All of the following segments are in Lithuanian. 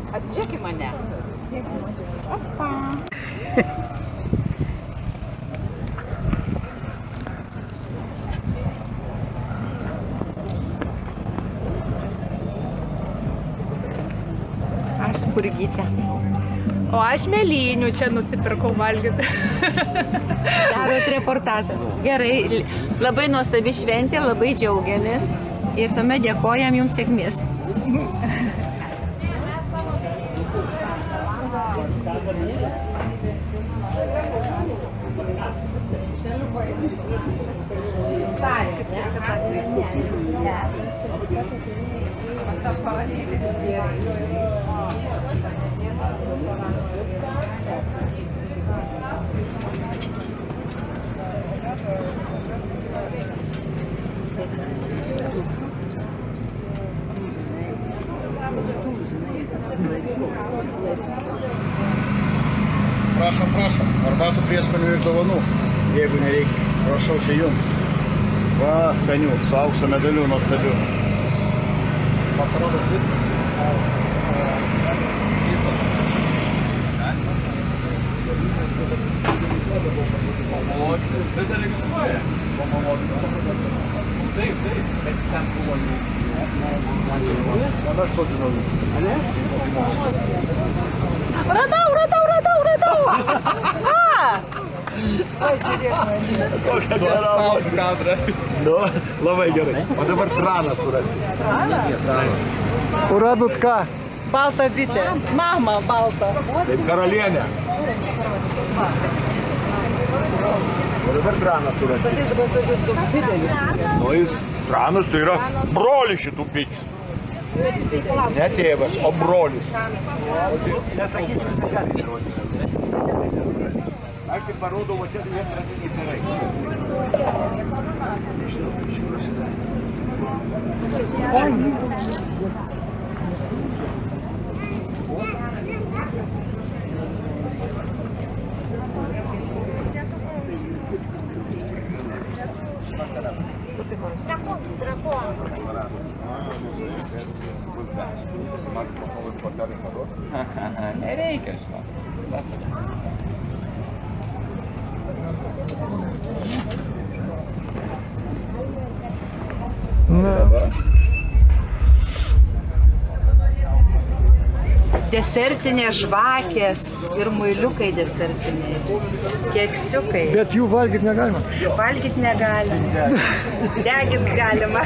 Atžiūrėk į mane. Opa. Aš Spurgytė. O aš mėlynių čia nusipirkau valgyti. Darot reportažą. Gerai, labai nuostabi šventė, labai džiaugiamės ir tuomet dėkojam jums sėkmės. Prašom, prašom, arbatų prieskonių ir dovanų, jeigu nereikia. Prašau čia jums. Va, skanių, su aukso medaliu nuostabiu. Makaronas viskas. Vis dar registruoja? Taip, taip. Bet jis ten buvo jų. Aš sodinau jų. Radau! Kokia spaudz kadras. Nu, labai gerai. O dabar traną suraskime. Traną? O radot ką? Balta bitė. Mama balta. Taip, karalienė. O dabar traną suraskime. Jis dabar toks didelis. Nu, jis tranas tai yra brolis šitų bičių. Ne tėvas, o brolis. Nesakysiu specialiai įrodyti. Aš tik parodau, o čia jie pradiniai tėvai. Nereikia, žinok. Desertinės žvakės ir muiliukai desertiniai. Keksiukai. Bet jų valgyti negalima. Valgyti negalima. Degint galima.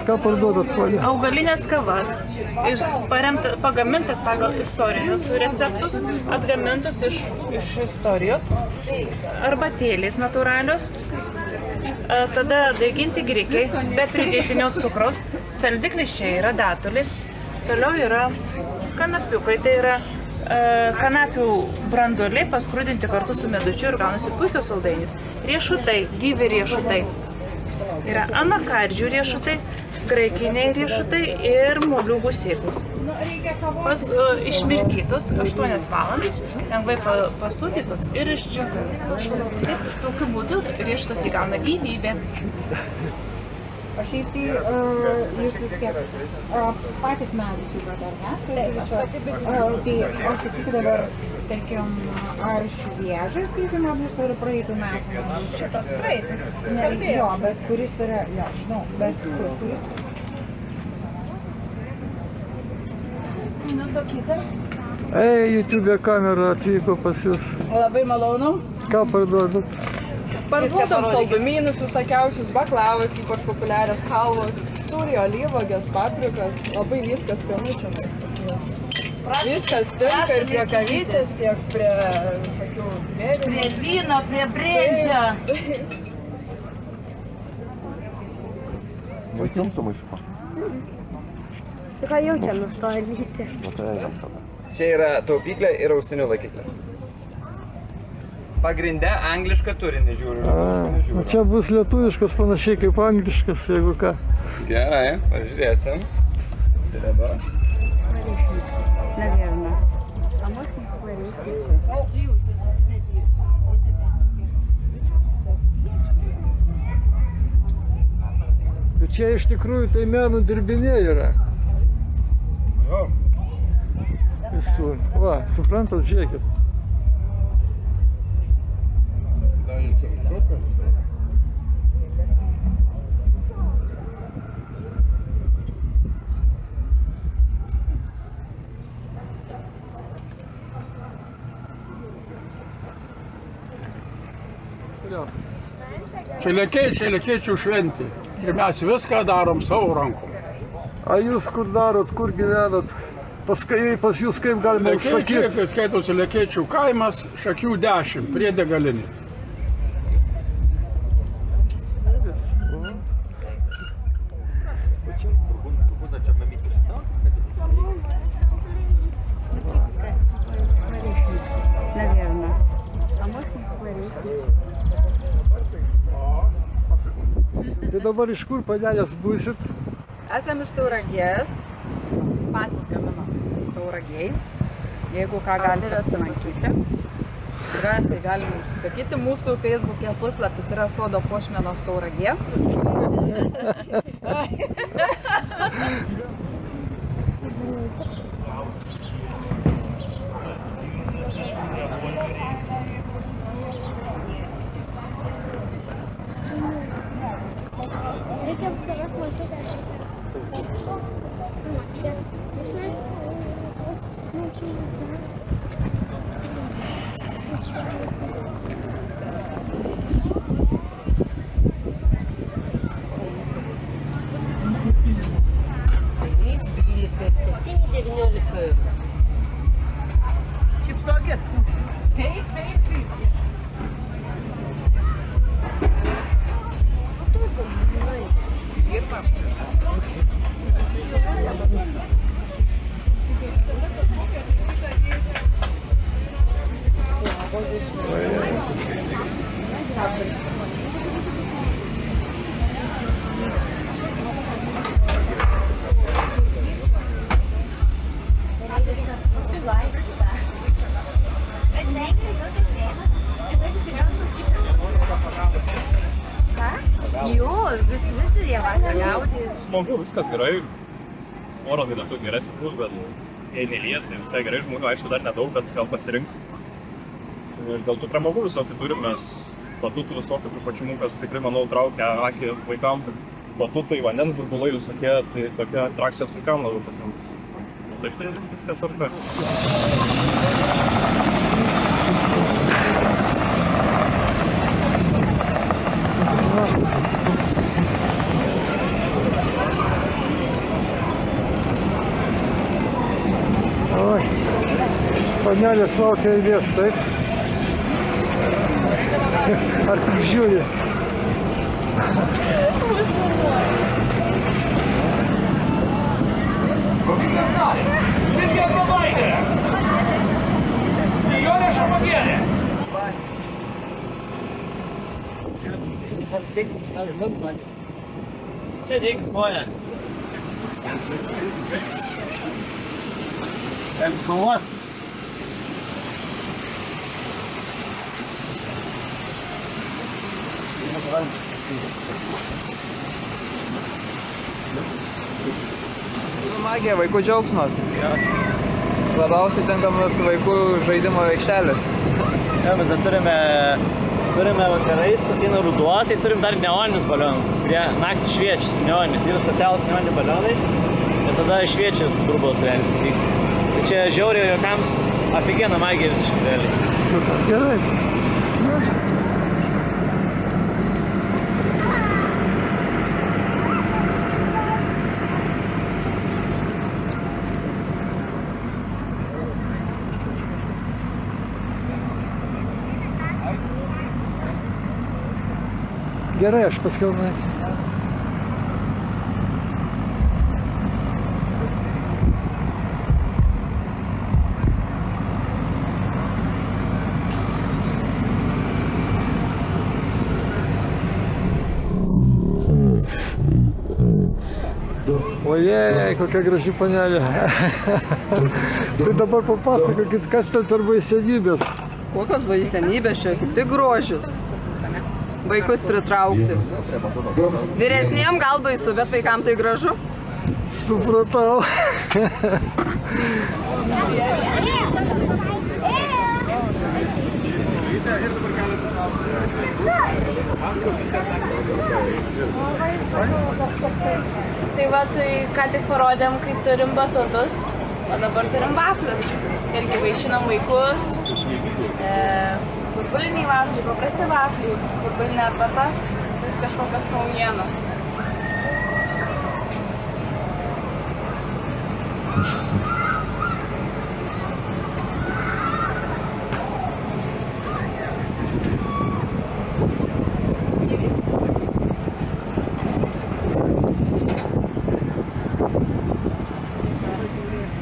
Ką parduodat folį? Augalinės kavas, pagamintas pagal istorinius receptus, atgamintus iš istorijos, arbatėlės natūralios, tada daiginti grikiai, be pridėtinio cukraus, saldiklis čia yra datulės, toliau yra kanapiukai, tai yra Kanapių branduoliai paskrudinti kartu su medučiu ir gaunasi puikios saldainis. Riešutai, gyvi riešutai. Yra anakardžių riešutai, graikiniai riešutai ir moliūgų sėklos. Išmirkytos 8 valandas, lengvai pasūdytos ir išdžiovintos. Tokiu būdu riešutas įgauna gyvybę. O šiaip tai jūs vis tiek patys medus siūbat, ar ne? Tai o sakykite dabar, tarkim, ar šviežas kaip medus ar praeitų metų medus? Šitas praeitų. Jo, bet kuris yra, jo, žinau, bet kuris yra? Ei, YouTube kamera atvyko pas jūs. Labai malonu. Ką parduodat? Parduodam saldumynus, visokiausius baklavas, ypač populiarias halvos, sūriai, alyvuogės, paprikas, labai viskas skanu čia. Viskas tinka ir prie kavytės, tiek prie visokių gėrimų. Prie vyno, prie brėdžio. Vaikium tu maišuko. Tai ką jau čia nustoja lyti? Čia yra taupyklė ir ausinių laikiklis. Pagrinde anglišką turinį žiūriu. O čia bus lietuviškas panašiai kaip angliškas, jeigu ką. Gerai, pažiūrėsim. Sireba. Наверное. А можно Bet čia iš tikrųjų tai meno dirbiniai yra. Jo. Visur. Va, suprantat, žiūrėkit. Čia lekėčių šventė ir mes viską darom savo rankom. A jūs kur darot, kur gyvenat? Pas jūs kaip galima užsakyti? Lekėčiai skaitosi Lekėčių kaimas, Šakių 10 prie degalinės. Наверное. А можно поговорить? Tai dabar iš kur, panelės, būsit? Esam iš Tauragės, patys gaminam Tauragiai. Jeigu ką galite apsilankyti, drąsiai galime užsisakyti. Mūsų Facebook'e puslapis yra Sodo puošmenos Tauragė. Reikia savęs matyti. Šypsokis. Taip. Smagu, viskas gerai. Oro tai metu geresnis bus, bet jei nelyja, tai visai gerai. Žmonių aišku dar nedaug, bet gal pasirinks. Ir dėl tų pramogų visokių turim mes batutų visokių pripačimų, kas tikrai, manau, traukia akį vaikam. Batutai, vandens burbulai visokie, tai tokia atrakcija su vaikam labiau pasirinks. Taip, tai viskas arba. Oi, panelės laukia eilės, taip? Ar tik žiūri? Kokius kas nori? Tik jie pabaigė! Jonė Šamogienė. Čia dik, moja. Kovot. Magija, vaikų džiaugsmas. Labiausiai tinkamas vaikų žaidimo aikštelė. Ja, mes turime vakarais, ateina ruduo, tai turim dar neoninius balionus, kurie naktį šviečia, neoninis. Yra specialūs neoniniai balionai ir tada šviečia burbulas realiai. Tai čia žiauriai jokams aфигенно magija visiškai realiai. Gerai. Gerai, aš paskiau nueiti. Ojej, kokia graži panelė. Tai dabar papasakokit, kas ten per baisenybės. Kokios baisenybės čia, kaip tik grožis. Vaikus pritraukti. Vyresniem gal baisu, bet vaikam tai gražu. Supratau. Tai va, tai ką tik parodėm, kaip turim batutus, o dabar turim vaflius. Irgi vaišinam vaikus. Burbuliniai vafliai, paprasti vafliai, burbulinė arbata, vis kažkokios naujienos.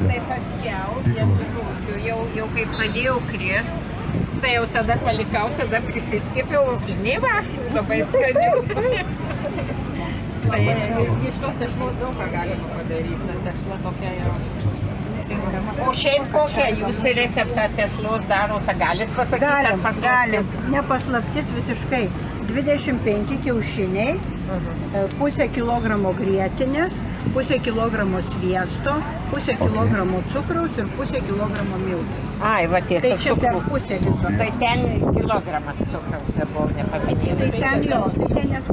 Tai paskiau, jau kai pradėjau krist, tai jau tada palikau, tada prisitkipiau vafliniai vafliai, labai skanių. Iš tos tešlos daug ką galima padaryti, ta tešla tokia jau tinkama. O šiaip kokią jūs receptą tešlos darote, galit pasakyti, ar paslaptis? Galim, nepaslaptis visiškai. 25 kiaušiniai, pusę kilogramo grietinės, pusę kilogramo sviesto, pusę kilogramo cukraus ir pusę kilogramo miltų. Ai, va tiesa, tai čia per pusę viso. Tai ten kilogramas cukraus nebuvo, nepaminėjau. Tai ten jo,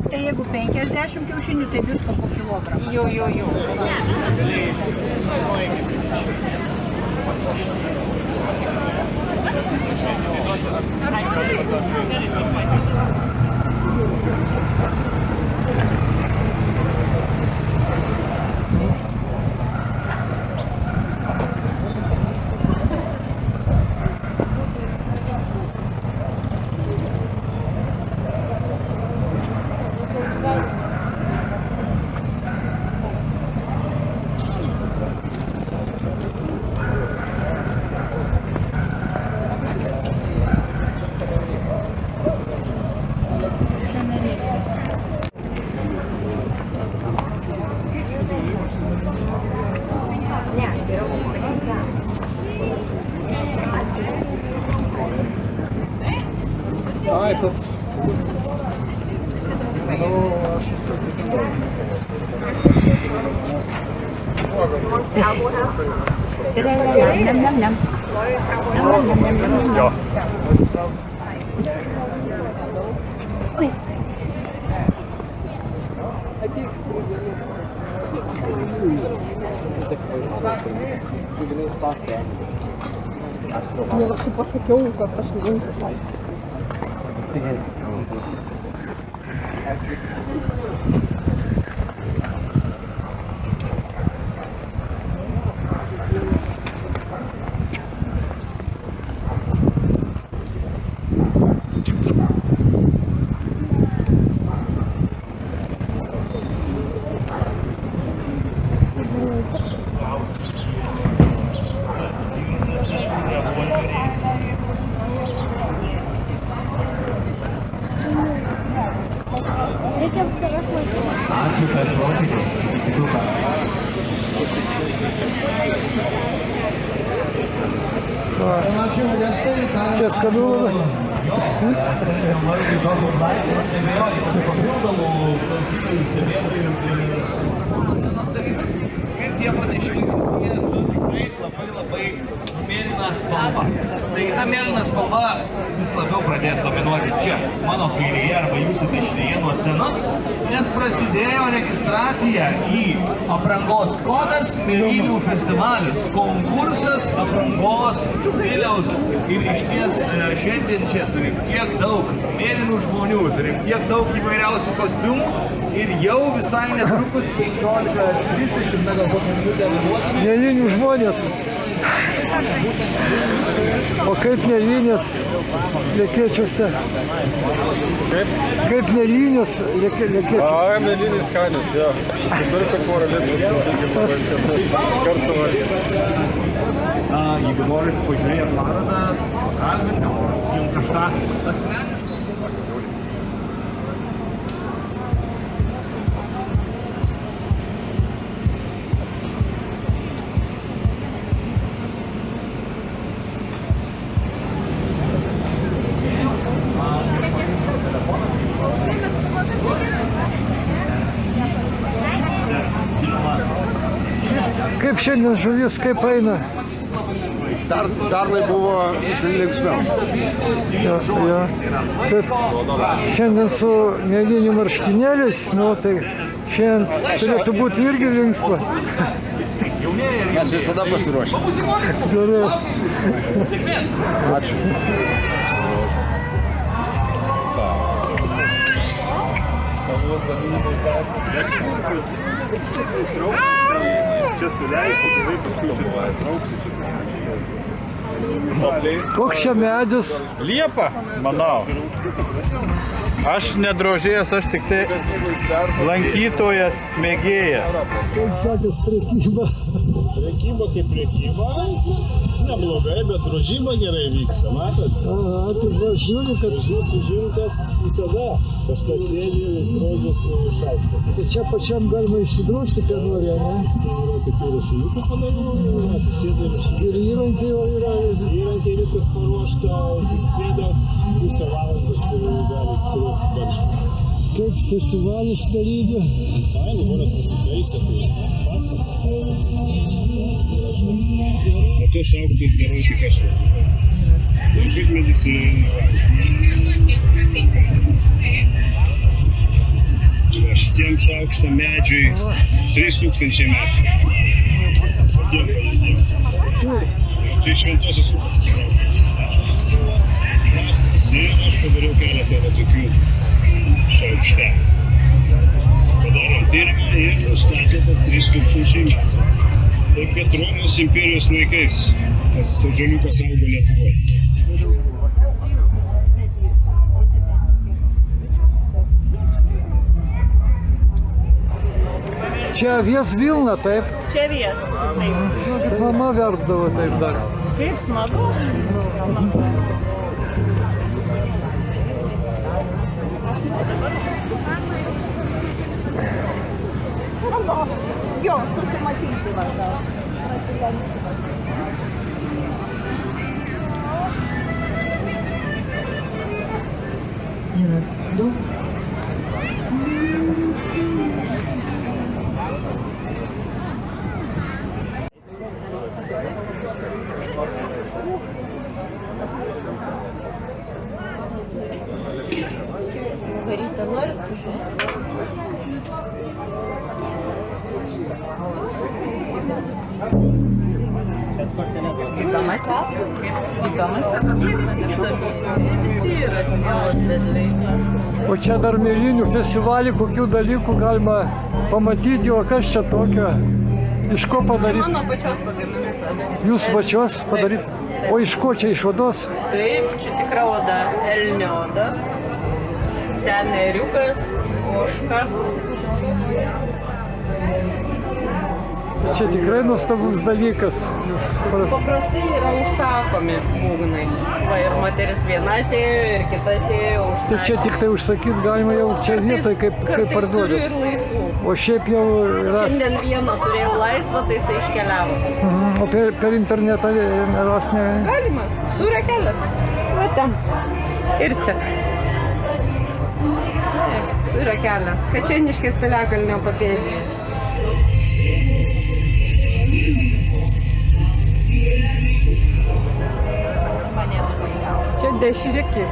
tai jeigu 50 kiaušinių, tai visko po kilogramą. Jo. Ai, tas... Jo. Aš jau pasakiau, kad aš negintis. Ačiū, kad klausėte. Kitų kartų. Čia skanu labai. Ir tie pranešimai susijęs su tikrai labai mėlyna spalva. Tai ta mėlyna spalva vis labiau pradės dominuoti čia, mano kairėje arba jūsų dešinėje nuo scenos, nes prasidėjo registracija į aprangos kodas Mėlynių festivalis, konkursas aprangos stiliaus. Ir išties šiandien čia turim tiek daug mėlynų žmonių, turim tiek daug įvairiausių kostiumų ir jau visai netrukus 15:30 na galbūt minutę vėluodami. Mėlynių žmonės. O kaip mėlynės lekėčiuose? Kaip mėlynės lekėčiuose? A, mėlynės skanios, jo. Supirka porą litrų, taigi labai skanu. Iškart suvalgyti. Jeigu norite pažiūrėti parodą, pakalbinti, jums kažką asmeniškai. Kaip šiandien žuvis, kaip eina? Pernai buvo linksmiau. Ja. Taip, šiandien su mėlynių marškinėliais, nu tai šiandien turėtų būti irgi linksma. Mes visada pasiruošę. Gerai. Ačiū. Čia suleisi, tai paskui čia trauksi. Koks čia medis? Liepa, manau. Aš nedrožėjas, aš tik tai lankytojas, mėgėjas. Kaip sakės prekyba? Prekyba kaip prekyba. Neblogai, bet drožyba gerai vyksta, matot? Aha, tai va, žiūriu, kad... Drožys užimtas visada. Kažkas sėdi ir drožės šaukštas. Tai čia pačiam galima išsidrožti, ką nori, ne? Tai yra tokių rašiniukų padarų, atsisėda ir išsidrožti. Ir įrankiai jau yra. Įrankiai viskas paruošta, tik sėdat pusę valandos, kur galit sirėti karštą. Kaip festivalis dalyvių? Fainai, žmonės pasitaisė, tai pasaka. O to šaukštus darau tik aš. Šikmedis yra inovacija. Šitiem šaukštam medžiui 3000 metų. Čia šventosios upės ištrauktas. Rastas ir aš padariau keletą tokių šaukštelių. Padarėm tyrimą ir nustatė 3000 metų. Taip kad Romos imperijos laikais tas ąžuoliukas augo Lietuvoje. Čia avies vilna, taip? Čia avies, taip. Kaip mama verpdavo taip dar. Kaip smagu. Jo, susimatyti va gal. Vienas, du. Varyta norit? Visi yra sielos vedliai. O čia dar mėlynių festivalį, kokių dalykų galima pamatyti, o kas čia tokio? Iš ko padaryti? Mano pačios pagaminta. Jūs pačios padaryti? O iš ko čia, iš odos? Taip, čia tikra oda, elnio oda. Ten ėriukas, ožka. Čia tikrai nuostabus dalykas. Paprastai yra užsakomi būgnai. Va, ir moteris viena atėjo, ir kita atėjo Tai užsakyti. čia tik tai užsakyti galima jau čia vietoj, kaip Kartais turiu parduodat. ir laisvų. O šiaip jau ras. Šiandien vieną turėjau laisvą, tai jisai iškeliavo. O per internetą ras ne. Galima, Sūrio kelias. Va ten. Ir čia. Sūrio kelias. Kačėniškės Piliakalnio papėdėje. Čia deširikis.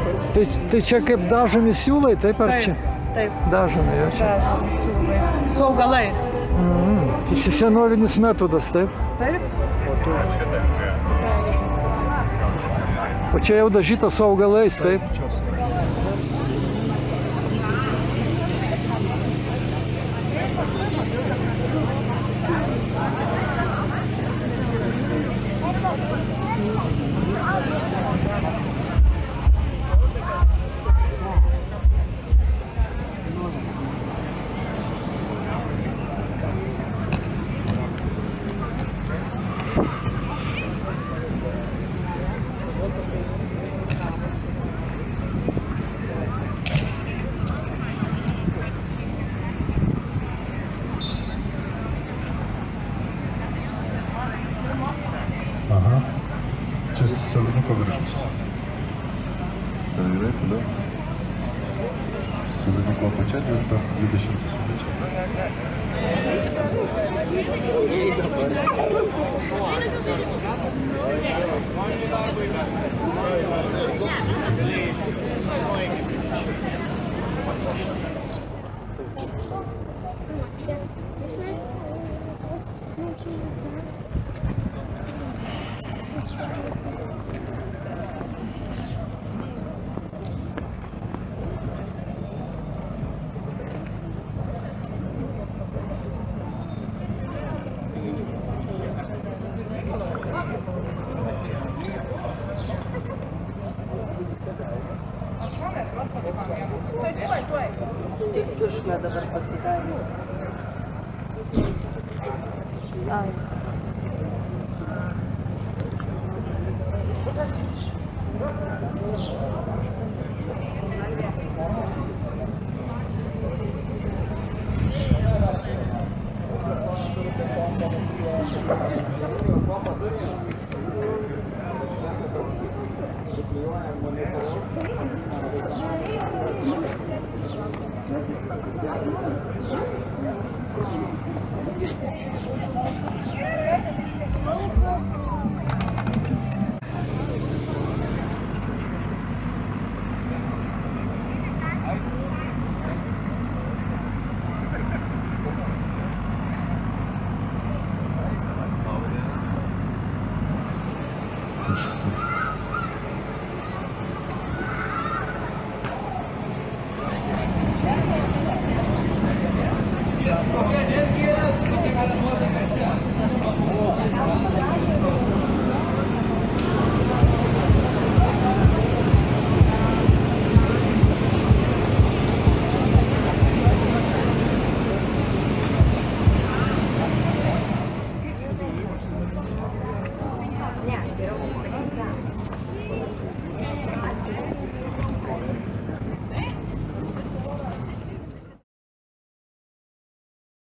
Tai čia kaip dažomi siūlai, taip ar čia? Taip. Dažomi, jau čia. Dažomi siūlai. Su augalais. Tai senovinis metodas, taip? Taip. O čia jau dažyta su augalais, taip? Aha. Čia sodinuko viršus. Tai yra tada. Sodinuko apačia 20 Tikslišna dabar pasidarė. Ai.